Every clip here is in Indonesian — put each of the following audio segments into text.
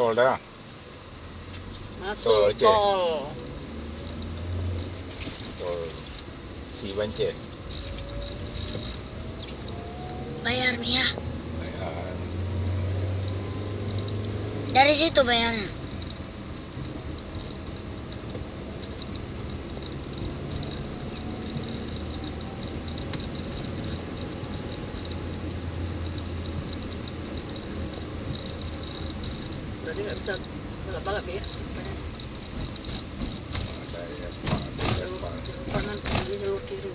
tol dah. Masuk Aceh. tol. Tol Si Bancet. Bayar ya. Bayar. Dari situ bayarnya. Berarti nggak bisa balap-balap ya? Ada Vespa. Kanan ini jalur kiri.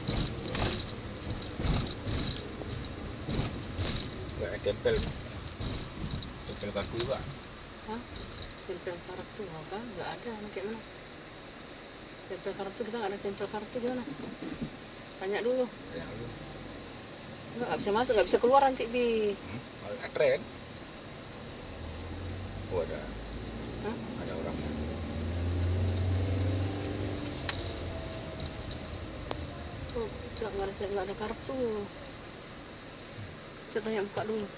Enggak tempel. Tempel kartu juga. Hah? Tempel kartu apa? Nggak ada. Kayak mana? Tempel kartu kita nggak ada tempel kartu gimana? Tanya dulu. Yang lu. Nggak bisa masuk, nggak bisa keluar nanti bi. Atren. Oh ada. Hah? Ada orangnya. Oh, nggak ada kartu. Saya tanya buka dulu.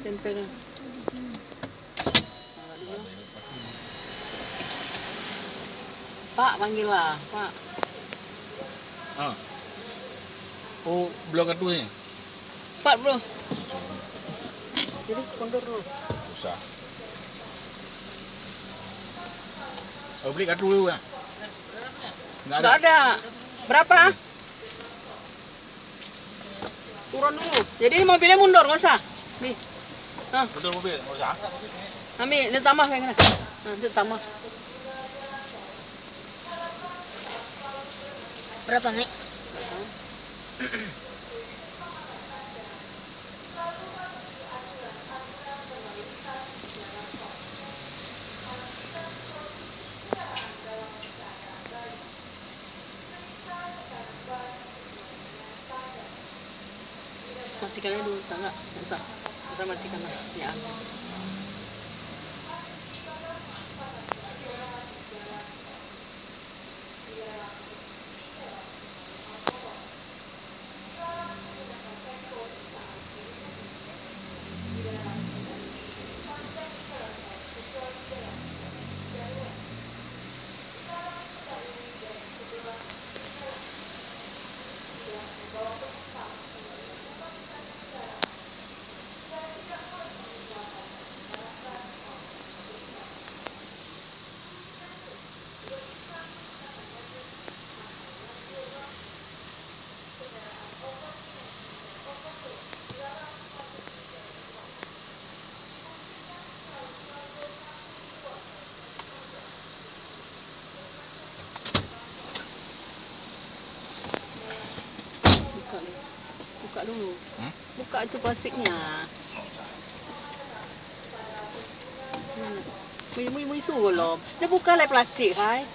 Tempelnya. Pak, panggil lah, Pak. Ah. Oh, belum kartunya. Pak, bro. Jadi kondur dulu. Susah. Oh, beli kartu dulu ya? Nggak ada. Berapa? Turun dulu. Jadi ini mobilnya mundur, nggak usah. Nih. Nah, Betul mobil, nggak usah. ambil, ini tambah kayak gini. Nah, itu tambah. Berapa, Mi? Matikannya dulu, nggak usah. Kita matikan lah. Ya. Buka dulu. Buka itu plastiknya. Muy sulo. Dia buka lah plastik, hai.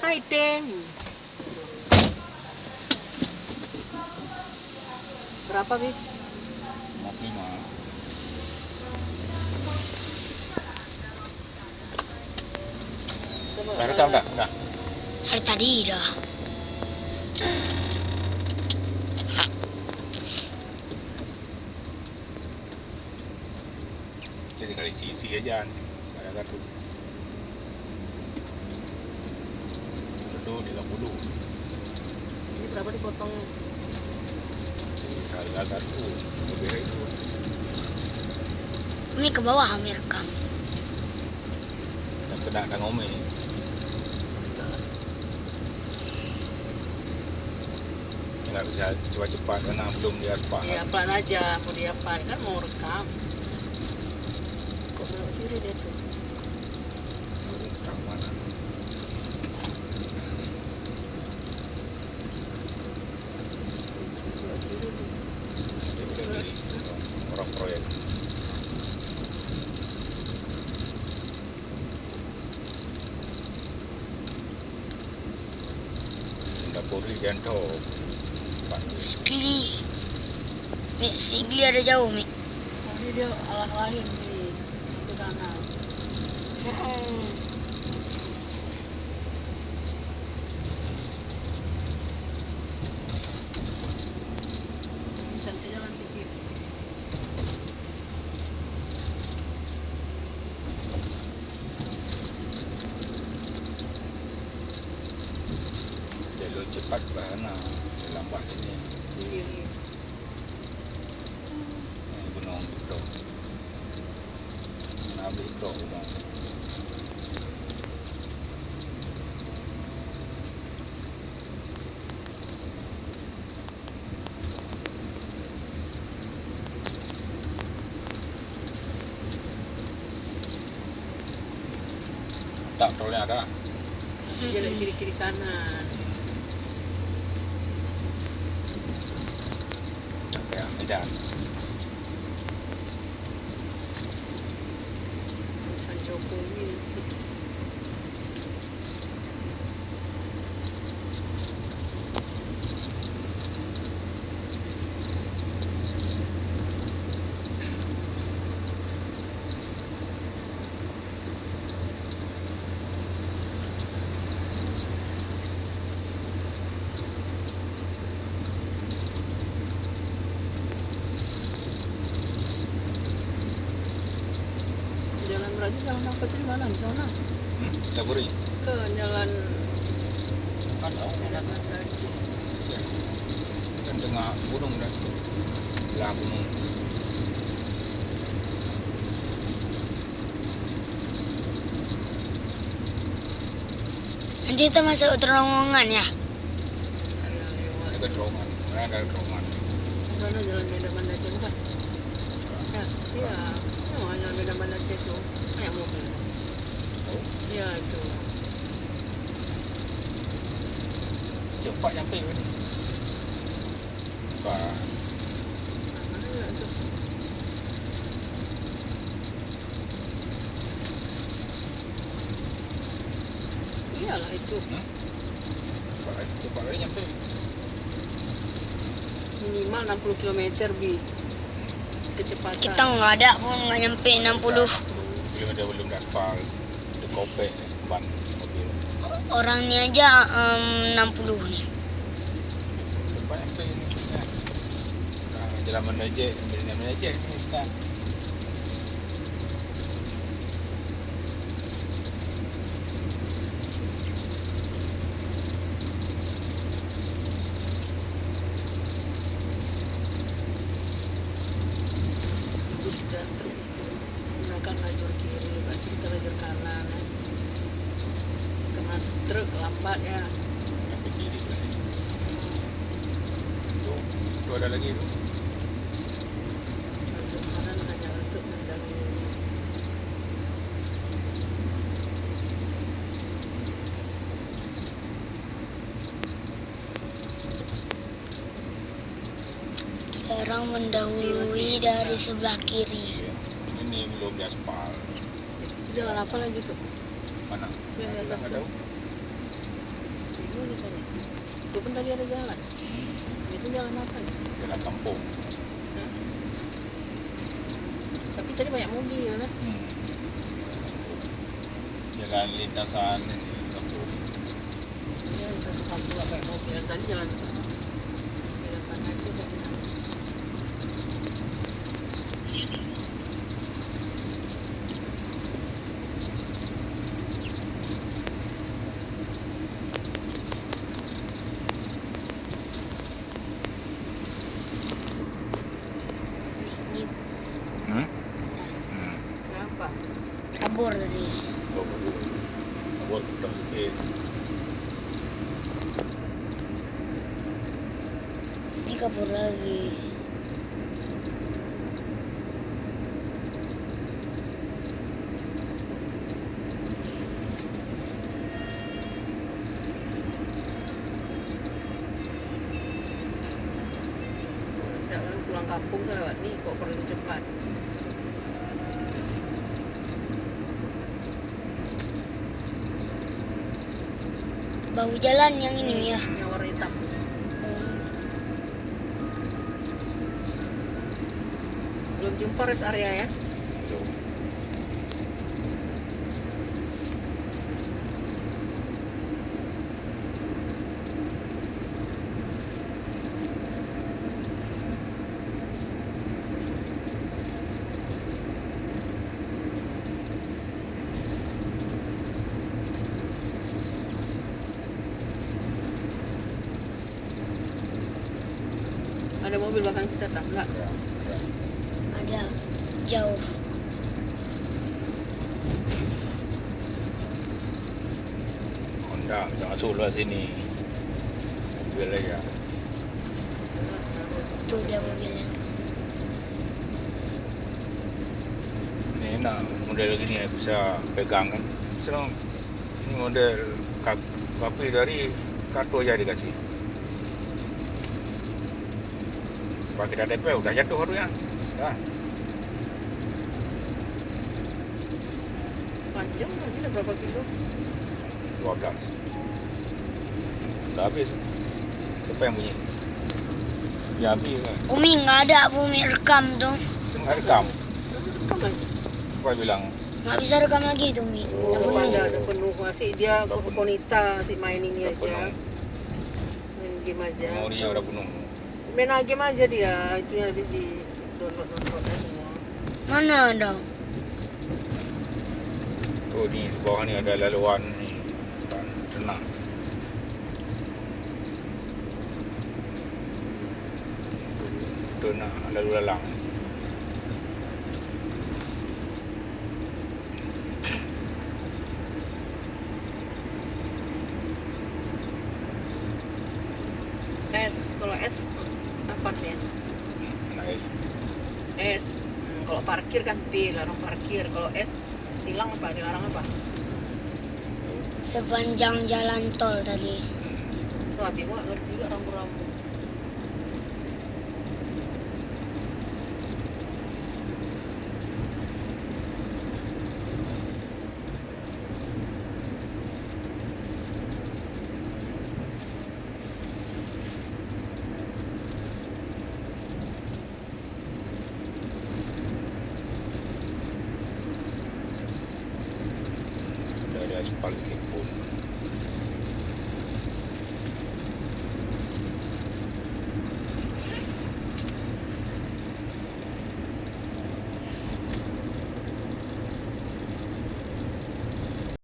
Hai dem. Berapa, Bi? 55. Udah rekam dah? Udah. Hari tadi dah. Jadi kali isi aja nih. Nggak ada kartu. Itu 30. Ini berapa dipotong? Harga kartu lebih itu. Mi ke bawah kami rekam. Tak kena dah ngomel. Nggak bisa cepat-cepat karena belum di aspal. Ya, pelan aja. Mau diapain? Kan mau rekam. Kok belok kiri dia tuh? Rekam mana? Belok kiri nih. Dia boleh diri orang proyek. Kapolri Janto. Sigli. Mi, Sigli ada jauh, Mi. Ini dia alah-alahin nih ke sana. Santai jalan sedikit. sebelah sana, lambat ini. Iya, iya. Ini gunung Hidro. Nabi Hidro gunung. Tak tolnya ada. Jalan kiri kanan. Kayak Medan. San Jokowi nanti. Jalan berarti jalan apa tuh di mana? Di sana? Taburi. Ke jalan Kan Medan Aceh. kan tengah gunung dah. Belah gunung. Nanti kita masuk terowongan ya. Ya, lewat. Ada terowongan. Mana ada terowongan. Sana jalan Medan Aceh bukan? Ya, iya. Oh, jalan Medan Aceh tuh. Kayak mobil. Oh, Ya, itu. cepat nyampe ni. Pak. Mana ya itu? Iyalah itu. Cepat kali nyampe. Minimal 60 km bi kecepatan. Kita nggak ada pun nggak nyampe 60. Belum ada belum daspal. Ada kopek ban mobil. Orang ini aja 60 nih. Cepat nyampe ni. Jalan Menajek, Jalan Menajek ni kita. Bus dan truk gunakan lajur kiri, berarti kita lajur kanan. Karena truk lambat ya. Nyampe kiri tu. Tu ada lagi tu. Lajur kanan hanya untuk mendahului. Orang mendahului dari sebelah kiri. Iya. Ini belum diaspal. Itu jalan apa lagi tuh? Mana? Yang di atas Nggak tu. tahu. Itu nih tadi. Itu pun tadi ada jalan. Itu jalan apa nih? Jalan kampung. Hah? Tapi tadi banyak mobil kan? Jalan lintasan kampung. Iya, itu kampung gak banyak mobil. Tadi jalan Medan Aceh tadi. Ini Kenapa? kabur tadi. Buat kita sikit. Ini kabur lagi. Sekarang pulang kampung tuh lewat nih, kok perlu cepat. Bahu jalan yang ini ya. Yang warna hitam. Belum jumpa rest area ya? Belum. Ada mobil belakang kita tak? Enggak. Ya, ya. Ada jauh. Honda jangan masuk lah sini. Mobil aja. Tuh dia mobilnya. Ini enak model gini ya, bisa pegang kan. Senang. Ini model kapi dari kartu aja dikasih. Pakai KTP udah jatuh harusnya. Dah. Panjang lagi dah berapa kilo? 12. Udah habis. Siapa yang bunyi? Ya habis kan. Umi nggak ada Umi rekam tuh. Nggak rekam. Rekam lagi. Apa bilang? Nggak bisa rekam lagi tuh Umi. Yang Oh. ada penuh masih dia Udah penuh. konita si main ini Udah aja. penuh. Main game aja. Memorinya udah penuh. Main game aja dia, itunya habis di downloadnya semua. Mana ada? Oh ni di bawah ni ada laluan ni. Kan tenang. Itu nak lalu lalang. Kalau S apa sih? Naik. S. Kalau parkir kan P, larang parkir. Kalau S silang apa? Dilarang apa? Sepanjang jalan tol tadi. Wah, Bimo nggak ngerti juga rambu-rambu. Dari aspal ni pun